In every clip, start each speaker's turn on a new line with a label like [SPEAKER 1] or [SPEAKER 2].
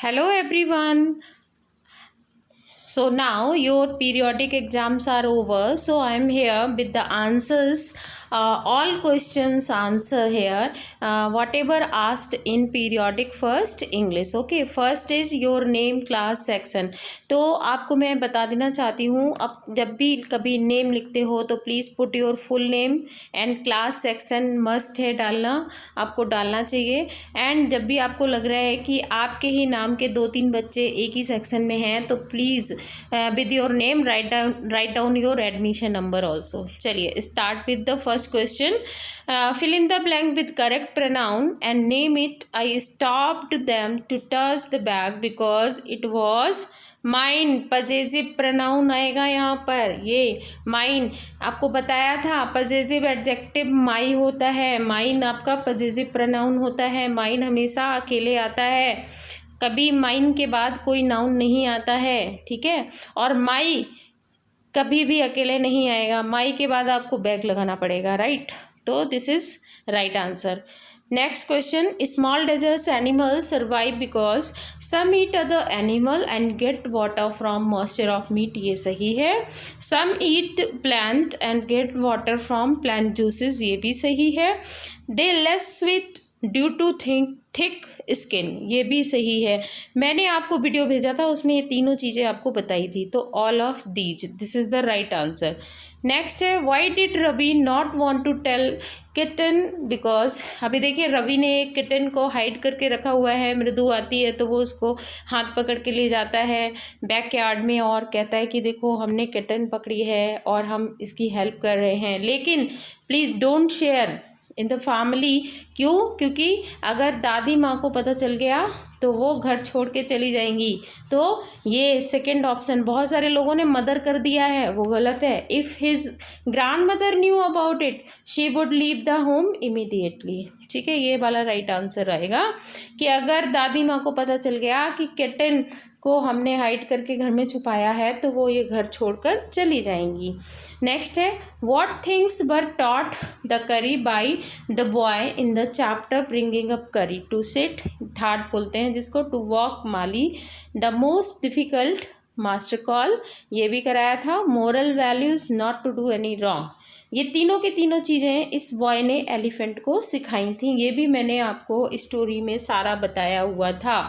[SPEAKER 1] Hello everyone. So now your periodic exams are over. So I am here with the answers. All questions answer here. Whatever asked in periodic first English. Okay. First is your name, class, section. तो आपको मैं बता देना चाहती हूँ, अब जब भी कभी नेम लिखते हो तो please put your full name and class section must है डालना, आपको डालना चाहिए। एंड जब भी आपको लग रहा है कि आपके ही नाम के 2-3 बच्चे एक ही सेक्शन में हैं तो please with your name write down your admission number also। चलिए start with the first question। Fill in the blank with correct pronoun and name it। I stopped them to touch the bag because it was mine. Possessive pronoun आएगा यहाँ पर, ये mine आपको बताया था। Possessive adjective माई होता है, mine आपका पजेसिव प्रनाउन होता है। माइन हमेशा अकेले आता है, कभी माइन के बाद कोई नाउन नहीं आता है, ठीक है। और माई कभी भी अकेले नहीं आएगा, माई के बाद आपको बैग लगाना पड़ेगा, राइट। तो this is right answer. Next question, small desert animal survive because some eat other animal and get water from moisture of meat, ये सही है। Some eat plant and get water from plant juices, ये भी सही है। They less sweet due to thick skin, ये भी सही है। मैंने आपको वीडियो भेजा था, उसमें ये तीनों चीज़ें आपको बताई थी। तो all of these, this is the right answer. Next है, why did Ravi not want to tell kitten because. अभी देखिए रवि ने एक किटन को हाइड करके रखा हुआ है। मृदु आती है तो वो उसको हाथ पकड़ के ले जाता है बैक यार्ड में और कहता है कि देखो हमने किटन पकड़ी है और हम इसकी हेल्प कर रहे हैं, लेकिन please don't share in the family. क्यों? क्योंकि अगर दादी माँ को पता चल गया तो वो घर छोड़ के चली जाएंगी। तो ये सेकंड ऑप्शन, बहुत सारे लोगों ने मदर कर दिया है, वो गलत है। If his grand mother knew about it she would leave the home immediately, ठीक है। ये वाला राइट आंसर आएगा कि अगर दादी माँ को पता चल गया कि किटन को हमने हाइड करके घर में छुपाया है तो वो ये घर छोड़कर चली जाएंगी। नेक्स्ट है, what things were taught the Kari by the boy in the chapter bringing up Kari. To sit, third बोलते हैं जिसको, टू वॉक माली, the most difficult master call, ये भी कराया था। Moral values, not to do any wrong, ये तीनों की तीनों चीज़ें इस बॉय ने एलिफेंट को सिखाई थी। ये भी मैंने आपको स्टोरी में सारा बताया हुआ था।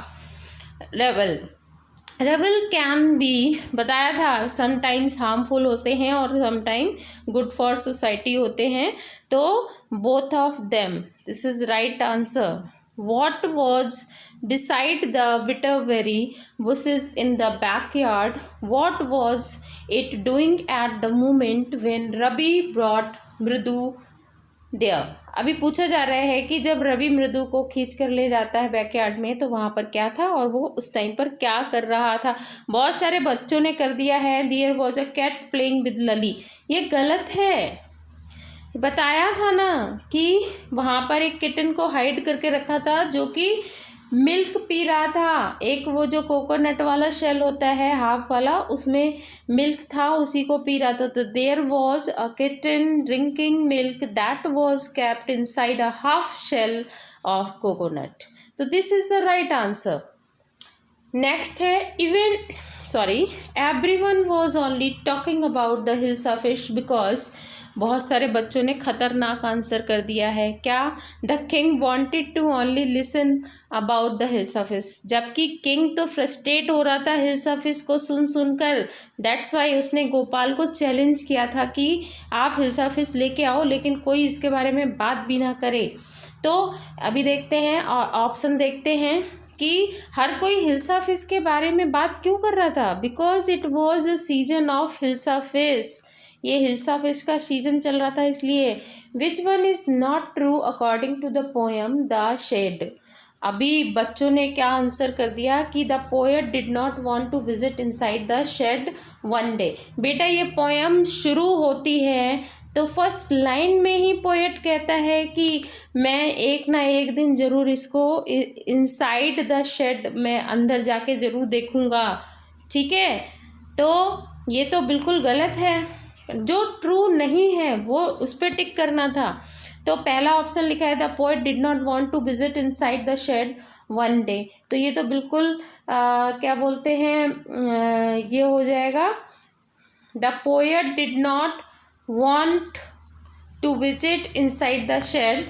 [SPEAKER 1] रेबल कैन बी बताया था, समटाइम्स हार्मफुल होते हैं और समटाइम गुड फॉर सोसाइटी होते हैं। तो both of them, this is right answer. What was beside the bitterberry bushes in the backyard? What was it doing at the moment when Ravi brought Mridu there? अभी पूछा जा रहा है कि जब रवि मृदु को खींच कर ले जाता है बैकयार्ड में तो वहाँ पर क्या था और वो उस टाइम पर क्या कर रहा था। बहुत सारे बच्चों ने कर दिया है, there was a cat playing with Lali, ये गलत है। बताया था ना कि वहाँ पर एक किटन को हाइड करके रखा था जो कि मिल्क पी रहा था। एक वो जो कोकोनट वाला शेल होता है हाफ वाला, उसमें मिल्क था, उसी को पी रहा था। तो there was a kitten drinking milk that was kept inside a half shell of coconut. तो this is the right answer. Next है, everyone was only talking about the hilsa fish because. बहुत सारे बच्चों ने खतरनाक आंसर कर दिया है। क्या? The king wanted to only listen about the hilsa fish, जबकि किंग तो फ्रस्ट्रेट हो रहा था हिल्सा फिश को सुन सुनकर। दैट्स वाई उसने गोपाल को चैलेंज किया था कि आप हिल्सा फिश लेके आओ लेकिन कोई इसके बारे में बात भी ना करे। तो अभी देखते हैं ऑप्शन देखते हैं कि हर कोई हिल्सा फिश के बारे में बात क्यों कर रहा था। Because it was a season of hilsa fish, ये हिल्सा फिश का सीजन चल रहा था इसलिए। Which one is not true according to the poem the shade. अभी बच्चों ने क्या आंसर कर दिया कि the poet did not want to visit inside the shade one day. बेटा ये पोएम शुरू होती है तो फर्स्ट लाइन में ही पोएट कहता है कि मैं एक ना एक दिन ज़रूर इसको इनसाइड द शेड में अंदर जाके ज़रूर देखूँगा, ठीक है। तो ये तो बिल्कुल गलत है, जो ट्रू नहीं है वो उस पर टिक करना था। तो पहला ऑप्शन लिखा है the poet did not want to visit inside the shade one day, तो ये तो बिल्कुल क्या बोलते हैं ये हो जाएगा the poet did not want to visit inside the shade,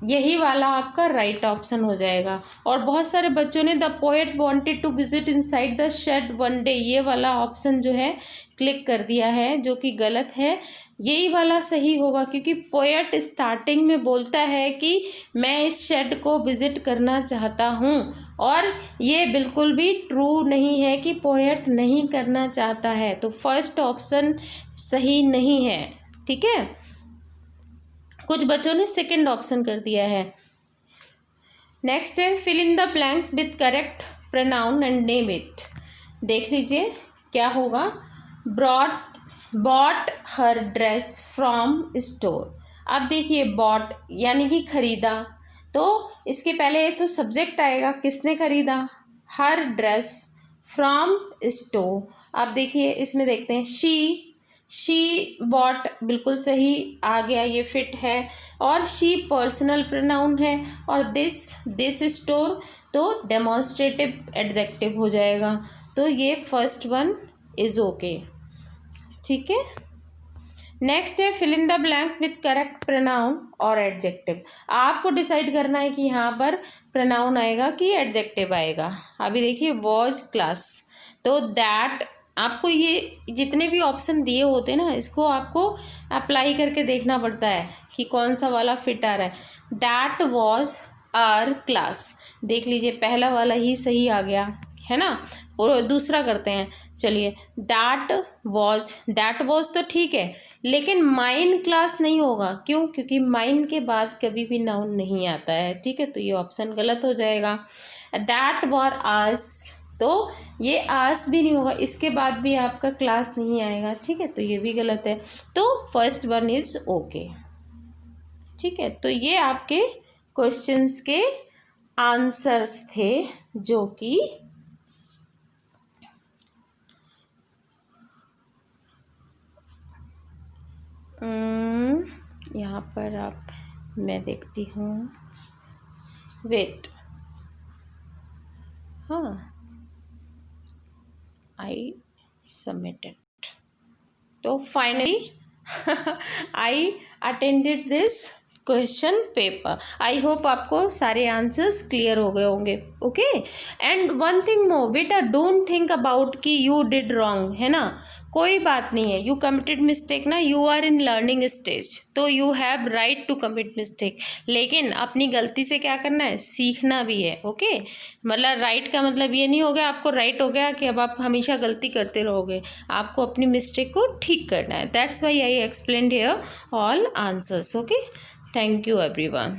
[SPEAKER 1] यही वाला आपका राइट ऑप्शन हो जाएगा। और बहुत सारे बच्चों ने the poet wanted to visit inside the shade one day, ये वाला ऑप्शन जो है क्लिक कर दिया है, जो कि गलत है। यही वाला सही होगा, क्योंकि पोएट स्टार्टिंग में बोलता है कि मैं इस शेड को विजिट करना चाहता हूँ, और ये बिल्कुल भी ट्रू नहीं है कि पोएट नहीं करना चाहता है, तो फर्स्ट ऑप्शन सही नहीं है। ठीक है, कुछ बच्चों ने सेकंड ऑप्शन कर दिया है। नेक्स्ट है fill in the blank with correct pronoun and name it. देख लीजिए क्या होगा। Bought her dress from store. अब देखिए बॉट यानी कि खरीदा, तो इसके पहले तो सब्जेक्ट आएगा, किसने खरीदा, हर ड्रेस फ्रॉम स्टोर। अब देखिए इसमें देखते हैं शी बॉट, बिल्कुल सही आ गया, ये फिट है। और शी पर्सनल प्रोनाउन है, और दिस स्टोर तो डेमोन्स्ट्रेटिव एडजेक्टिव हो जाएगा, तो ये फर्स्ट वन इज ओके। ठीक है, नेक्स्ट है fill in the blank with correct pronoun और एडजेक्टिव। आपको डिसाइड करना है कि यहाँ पर प्रोनाउन आएगा कि एडजेक्टिव आएगा। अभी देखिए वॉज क्लास, तो दैट, आपको ये जितने भी ऑप्शन दिए होते हैं ना, इसको आपको अप्लाई करके देखना पड़ता है कि कौन सा वाला फिट आ रहा है। दैट वॉज आवर क्लास, देख लीजिए पहला वाला ही सही आ गया है ना। और दूसरा करते हैं, चलिए दैट वॉज तो ठीक है, लेकिन माइन क्लास नहीं होगा। क्यों? क्योंकि माइन के बाद कभी भी नाउन नहीं आता है। ठीक है, तो ये ऑप्शन गलत हो जाएगा। दैट वर आस, तो ये आस भी नहीं होगा, इसके बाद भी आपका क्लास नहीं आएगा। ठीक है, तो ये भी गलत है, तो फर्स्ट वन इज ओके। ठीक है, तो ये आपके क्वेश्चंस के आंसर्स थे, जो कि यहाँ पर आप, मैं देखती हूँ, वेट, हाँ, I submitted. तो finally I attended this question paper. I hope आपको सारे आंसर्स क्लियर हो गए होंगे। Okay, and one thing more बेटा, डोंट थिंक अबाउट कि यू डिड रॉन्ग, है ना, कोई बात नहीं है। यू कमिटेड मिस्टेक ना, you are in learning stage, तो you have right to commit mistake, लेकिन अपनी गलती से क्या करना है, सीखना भी है। ओके, मतलब राइट का मतलब ये नहीं हो गया आपको राइट हो गया कि अब आप हमेशा गलती करते रहोगे, आपको अपनी मिस्टेक को ठीक करना है। That's why I explained here all answers. Okay, thank you everyone.